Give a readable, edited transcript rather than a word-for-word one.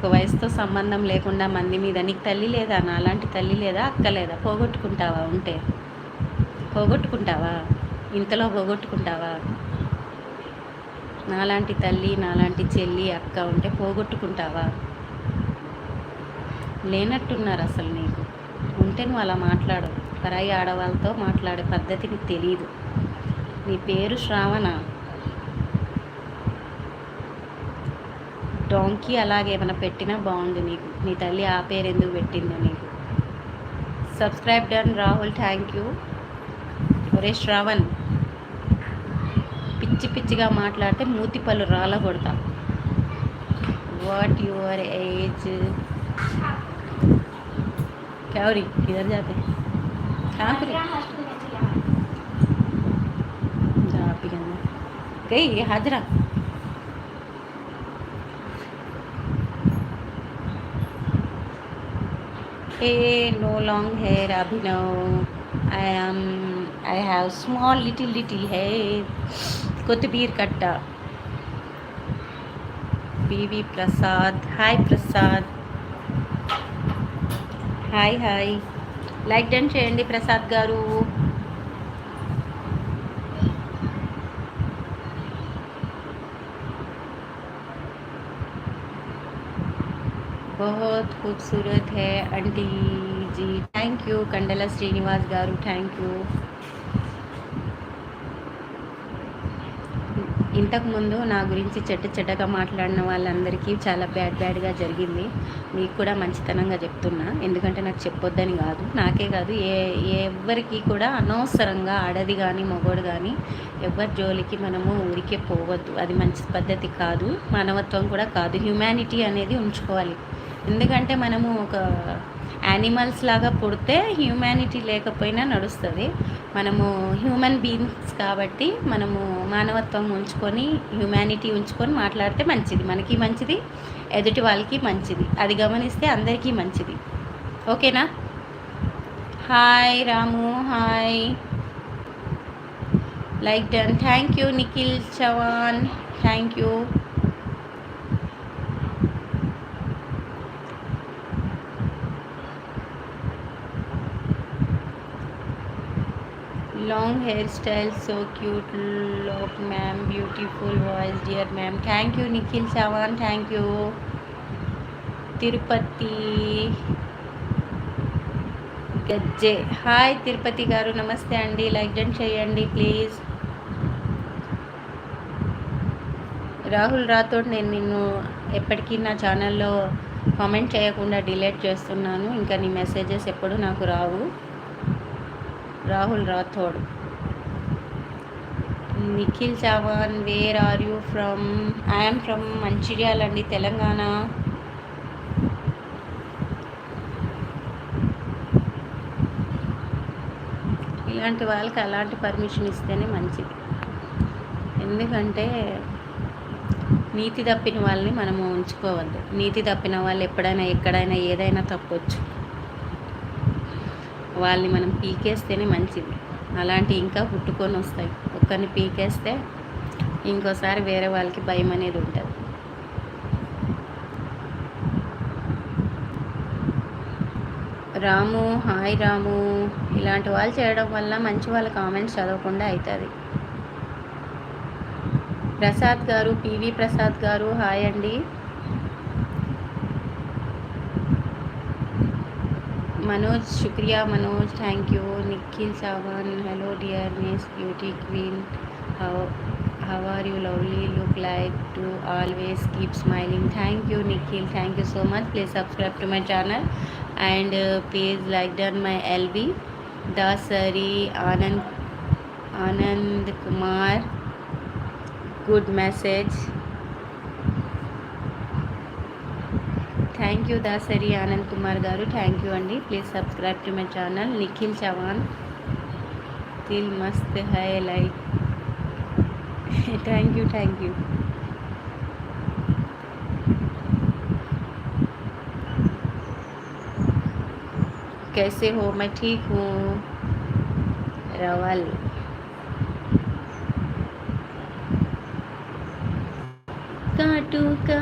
ఒక వయసుతో సంబంధం లేకుండా మంది మీద నీకు తల్లి లేదా? నాలాంటి తల్లి లేదా? అక్క లేదా? పోగొట్టుకుంటావా? ఉంటే పోగొట్టుకుంటావా? ఇంతలో పోగొట్టుకుంటావా? నాలాంటి తల్లి, నాలాంటి చెల్లి, అక్క ఉంటే పోగొట్టుకుంటావా? లేనట్టున్నారు అసలు నీకు. ఉంటే నువ్వు అలా మాట్లాడవు. పరాయి ఆడవాళ్ళతో మాట్లాడే పద్ధతి నీకు తెలియదు. నీ పేరు శ్రావణ. డోంకీ అలాగేమైనా పెట్టినా బాగుంది నీకు. నీ తల్లి ఆ పేరు ఎందుకు పెట్టిందో నీకు. Subscribe done Rahul, thank you. ఒరే శ్రావణ్, పిచ్చి పిచ్చిగా మాట్లాడితే మూతి పళ్ళు రాళ్ళ కొడతా. What your age? क्या हो रही? किधर जाते? कहाँ पर गई ये Hajra? A no long hair Abhinav. I have small little hair. Kotbir Katta. BV Prasad. Hi Prasad. Hi hi. Like done చేయండి ప్రసాద్ గారు. बहुत खूबसूरत है aunty ji. Thank you. Kandala Srinivas garu thank you. ఇంతకుముందు నా గురించి చెడ్డగా మాట్లాడిన వాళ్ళందరికీ చాలా బ్యాడ్గా జరిగింది. మీకు కూడా మంచితనంగా చెప్తున్నా. ఎందుకంటే నాకు చెప్పొద్దని కాదు, నాకే కాదు, ఎవరికి కూడా అనవసరంగా ఆడది కానీ మగోడు కానీ ఎవరి జోలికి మనము ఊరికే పోవద్దు. అది మంచి పద్ధతి కాదు, మానవత్వం కూడా కాదు. హ్యుమానిటీ అనేది ఉంచుకోవాలి. ఎందుకంటే మనము ఒక యానిమల్స్ లాగా పుడితే హ్యూమానిటీ లేకపోయినా నడుస్తుంది. మనము హ్యూమన్ బీయింగ్స్ కాబట్టి మనము మానవత్వం ఉంచుకొని హ్యూమానిటీ ఉంచుకొని మాట్లాడితే మంచిది, మనకి మంచిది, ఎదుటి వాళ్ళకి మంచిది. అది గమనిస్తే అందరికీ మంచిది. ఓకేనా? Hi Ramu, hi. Like done. Thank you Nikhil Chavan, thank you. Long hairstyle, so cute look ma'am, beautiful voice dear ma'am. Thank you Nikhil Chavan, thank you. Tirupati Gajje, hi Tirupati garu, నమస్తే అండి. లైక్ డన్ చేయండి ప్లీజ్. రాహుల్ రాథోడ్, నేను నిన్ను ఎప్పటికీ నా ఛానల్లో కామెంట్ చేయకుండా డిలీట్ చేస్తున్నాను. ఇంకా నీ మెసేజెస్ ఎప్పుడు నాకు రావు. Rahul Rathod. Nikhil Chavan, where are you from? I'm from Mancherial అండి, తెలంగాణ. ఇలాంటి వాళ్ళకి అలాంటి పర్మిషన్ ఇస్తేనే మంచిది. ఎందుకంటే నీతి తప్పిన వాళ్ళని మనము ఉంచుకోవద్దు. నీతి తప్పిన వాళ్ళు ఎప్పుడైనా ఎక్కడైనా ఏదైనా తప్పొచ్చు. వాళ్ళని మనం పీకేస్తేనే మంచిది. అలాంటి ఇంకా పుట్టుకొని వస్తాయి. ఒక్కరిని పీకేస్తే ఇంకోసారి వేరే వాళ్ళకి భయం అనేది ఉంటుంది. రాము, హాయ్ రాము. ఇలాంటి వాళ్ళు చేయడం వల్ల మంచి వాళ్ళ కామెంట్స్ చదవకుండా అవుతుంది. ప్రసాద్ గారు, పివి ప్రసాద్ గారు, హాయ్ అండి. मनोज, शुक्रिया Manoj, thank you. Nikhil Sawan, hello dear miss beauty queen, how are you lovely, look like to always keep smiling. Thank you Nikhil, thank you so much. Please subscribe to my channel and please like done my LB Dasari Anand Kumar, good message. Thank you Dasari Anand Kumar garu, thank you అండి. Please subscribe to my channel. Nikhil Chavan, దిల్ మస్త్ హై like. Thank you, thank you. कैसे हो? मैं ठीक हूँ. रवल. काटू का